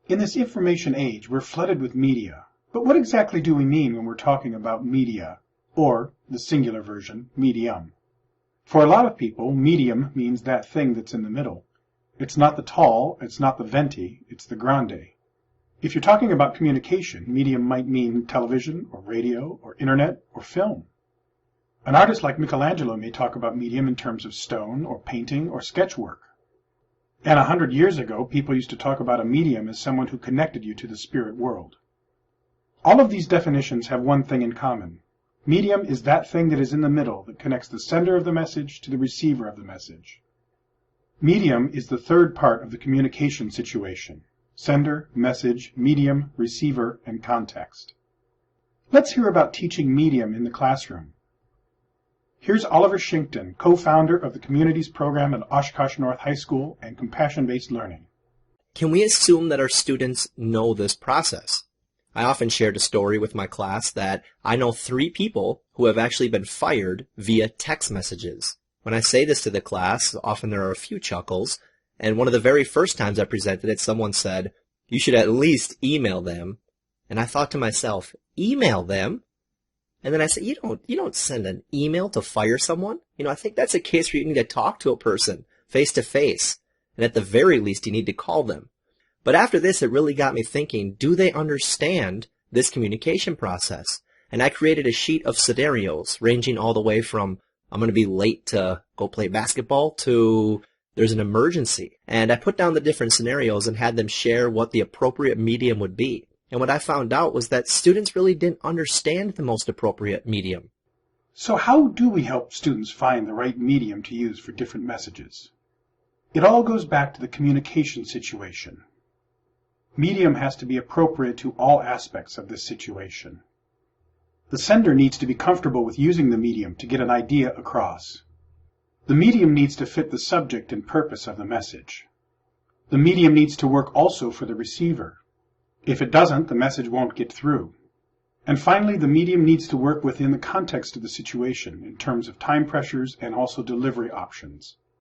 In this information age, we're flooded with media. But what exactly do we mean when we're talking about media, or, the singular version, medium? For a lot of people, medium means that thing that's in the middle. It's not the tall, it's not the venti, it's the grande. If you're talking about communication, medium might mean television, or radio, or internet, or film. An artist like Michelangelo may talk about medium in terms of stone, or painting, or sketchwork. And 100 years ago, people used to talk about a medium as someone who connected you to the spirit world. All of these definitions have one thing in common. Medium is that thing that is in the middle that connects the sender of the message to the receiver of the message. Medium is the third part of the communication situation. Sender, message, medium, receiver, and context. Let's hear about teaching medium in the classroom. Here's Oliver Shinkton, co-founder of the Communities Program at Oshkosh North High School and Compassion-Based Learning. Can we assume that our students know this process? I often shared a story with my class that I know 3 people who have actually been fired via text messages. When I say this to the class, often there are a few chuckles, and one of the very first times I presented it, someone said, "You should at least email them." And I thought to myself, email them? And then I said, you don't send an email to fire someone. I think that's a case where you need to talk to a person face to face. And at the very least, you need to call them. But after this, it really got me thinking, do they understand this communication process? And I created a sheet of scenarios ranging all the way from I'm going to be late to go play basketball to there's an emergency. And I put down the different scenarios and had them share what the appropriate medium would be. And what I found out was that students really didn't understand the most appropriate medium. So how do we help students find the right medium to use for different messages? It all goes back to the communication situation. Medium has to be appropriate to all aspects of this situation. The sender needs to be comfortable with using the medium to get an idea across. The medium needs to fit the subject and purpose of the message. The medium needs to work also for the receiver. If it doesn't, the message won't get through. And finally, the medium needs to work within the context of the situation in terms of time pressures and also delivery options.